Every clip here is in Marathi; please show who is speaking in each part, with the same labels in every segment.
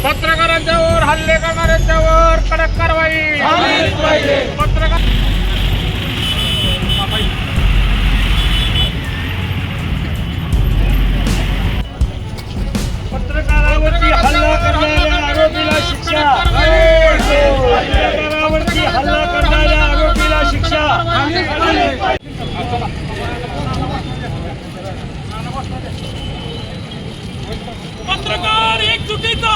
Speaker 1: पत्रकारांच्यावर हल्ले करणाऱ्यांच्यावर कडक कारवाई पत्रकारावरती हल्ला करणाऱ्या आरोपीला शिक्षा पत्रकारावरती हल्ला करणाऱ्या आरोपीला शिक्षा
Speaker 2: पत्रकार एकजुटीचा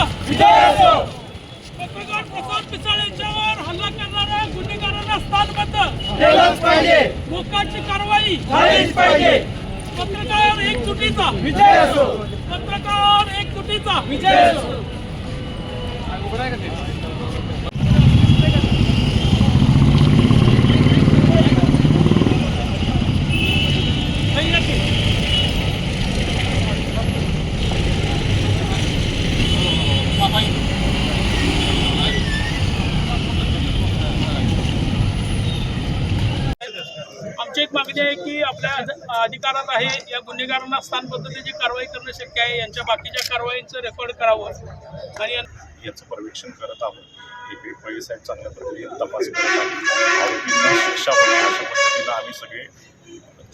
Speaker 2: पत्रकार प्रसाद पिसाळेंच्यावर हल्ला करणाऱ्या गुन्हेगारांना स्थानबद्ध
Speaker 1: केलंच पाहिजे
Speaker 2: मोकाची कारवाई
Speaker 1: झालीच पाहिजे
Speaker 2: पत्रकार एकजुटीचा
Speaker 1: विजय असो
Speaker 2: पत्रकार एकजुटीचा
Speaker 1: विजय असो
Speaker 2: आमची एक मागणी आहे की आपल्या अधिकारात आहे या गुन्हेगारांना स्थान पद्धतीची कारवाई करणं शक्य आहे. यांच्या बाकीच्या कारवाईंचं रेकॉर्ड करावं आणि
Speaker 3: याचं पर्यवेक्षण करत आहोत. पै साहेब चांगल्या पद्धतीने तपास करत आहेत. आरोपींना शिक्षा होईल अशा पद्धतीनं आम्ही सगळे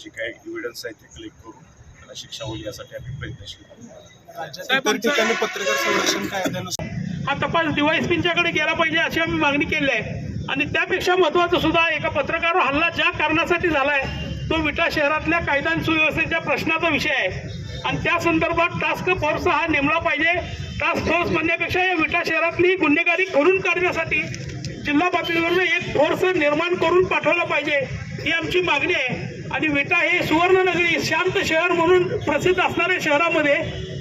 Speaker 3: जे काही एव्हिडन्स आहे ते कलेक्ट करून त्यांना शिक्षा होईल यासाठी आम्ही प्रयत्नशील आहोत.
Speaker 4: ठिकाणी पत्रकार संरक्षण कायद्यानुसार
Speaker 2: हा तपास DYSPंच्याकडे गेला पाहिजे अशी आम्ही मागणी केली आहे. आणि त्यापेक्षा महत्त्वाचं सुद्धा एका पत्रकारावर हल्ला ज्या कारणासाठी झालाय तो विटा शहरातल्या कायदा आणि सुव्यवस्थेच्या प्रश्नाचा विषय आहे आणि त्या संदर्भात टास्क फोर्स हा नेमला पाहिजे. टास्क फोर्स म्हणण्यापेक्षा या विटा शहरातली गुन्हेगारी खोडून काढण्यासाठी जिल्हा पातळीवरून एक फोर्स निर्माण करून पाठवला पाहिजे ही आमची मागणी आहे. आणि विटा हे सुवर्णनगरी शांत शहर म्हणून प्रसिद्ध असणाऱ्या शहरामध्ये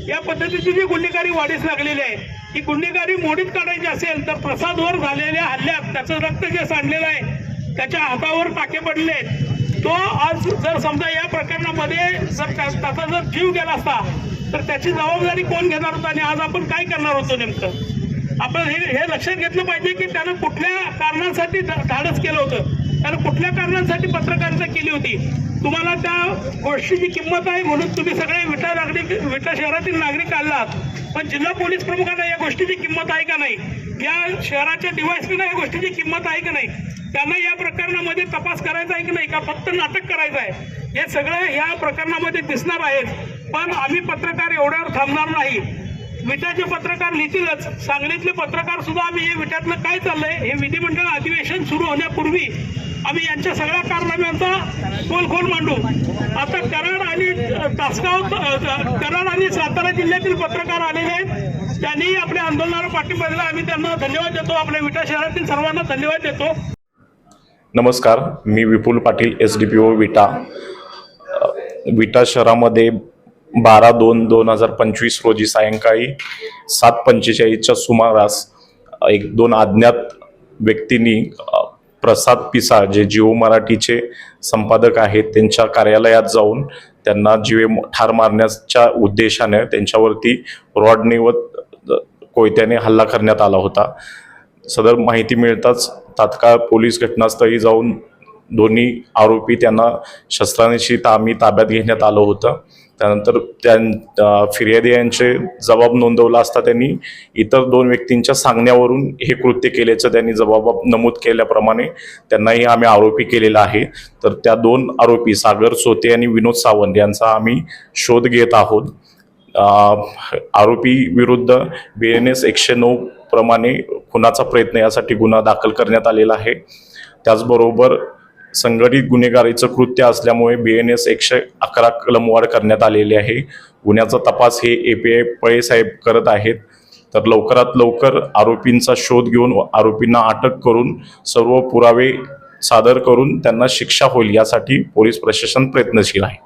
Speaker 2: या पद्धतीची जी गुन्हेगारी वाढीस लागलेली आहे ही गुन्हेगारी मोडीत काढायची असेल तर प्रसादवर झालेल्या हल्ल्यात त्याचं रक्त जे सांडलेलं आहे त्याच्या हातावर टाके पडले तो आज जर समजा या प्रकरणामध्ये जर त्याचा जर जीव गेला असता तर त्याची जबाबदारी कोण घेणार होता आणि आज आपण काय करणार होतो नेमकं आपण हे लक्षात घेतलं पाहिजे की त्यानं कुठल्या कारणांसाठी धाडस केलं होतं त्यानं कुठल्या कारणांसाठी पत्रकारिता केली होती. तुम्हाला त्या गोष्टीची किंमत आहे म्हणून तुम्ही सगळे विटा शहरातील नागरिक आलात पण जिल्हा पोलीस प्रमुखांना या गोष्टीची किंमत आहे का नाही या शहराच्या DYSPला या गोष्टीची किंमत आहे का नाही त्यांना या प्रकरणामध्ये तपास करायचा आहे की नाही का फक्त नाटक करायचं आहे हे सगळं या प्रकरणामध्ये दिसणार आहेत. पण आम्ही पत्रकार एवढ्यावर थांबणार नाही. विटाचे पत्रकार लिहितीलच सांगलीतले पत्रकार सुद्धा आम्ही हे विट्यातलं काय चाललंय हे विधिमंडळ अधिवेशन सुरू होण्यापूर्वी आम्ही यांच्या सगळ्या कारनाम्यांचा खोल मांडू. आता कराड आणि सातारा जिल्ह्यातील पत्रकार आलेले आहेत त्यांनी आपल्या आंदोलनाला पाठिंबा दिला. आम्ही त्यांना धन्यवाद देतो. आपल्या विटा शहरातील सर्वांना धन्यवाद देतो.
Speaker 3: नमस्कार, मी विपुल पाटील SDPO विटा. विटा शहरामध्ये 12/2/2025 रोजी सायंकाळी 7:45च्या सुमारास दोन अज्ञात व्यक्तींनी प्रसाद पिसाळ जे जिओ मराठीचे संपादक आहेत त्यांच्या कार्यालयात जाऊन त्यांना जीवे ठार मारण्याच्या उद्देशाने त्यांच्यावरती रॉडने व कोयत्याने हल्ला करण्यात आला होता. सदर माहिती मिळताच तात्काळ पोलीस घटनास्थळी जाऊन दोन्ही आरोपी त्यांना शस्त्रांशी आम्ही ताब्यात घेण्यात आलं होतं. त्यानंतर फिर्यादी यांचे जबाब नोंदवला असता त्यांनी इतर दोन व्यक्तींच्या सांगण्यावरून हे कृत्य केल्याचं त्यांनी जबाबात नमूद केल्याप्रमाणे त्यांनाही आम्ही आरोपी केलेला आहे. तर त्या दोन आरोपी सागर सोते आणि विनोद सावंत यांचा आम्ही शोध घेत आहोत. आरोपी विरुद्ध BNS 109 प्रमाणे खुनाचा प्रयत्न यासाठी गुन्हा दाखल करण्यात आलेला आहे. त्याचबरोबर संघटित गुन्हेगारीचं कृत्य असल्यामुळे BNS 111 कलमवाढ करण्यात आलेली आहे. गुन्ह्याचा तपास हे API पै साहेब करत आहेत. तर लवकरात लवकर आरोपींचा शोध घेऊन आरोपींना अटक करून सर्व पुरावे सादर करून त्यांना शिक्षा होईल यासाठी पोलीस प्रशासन प्रयत्नशील आहे.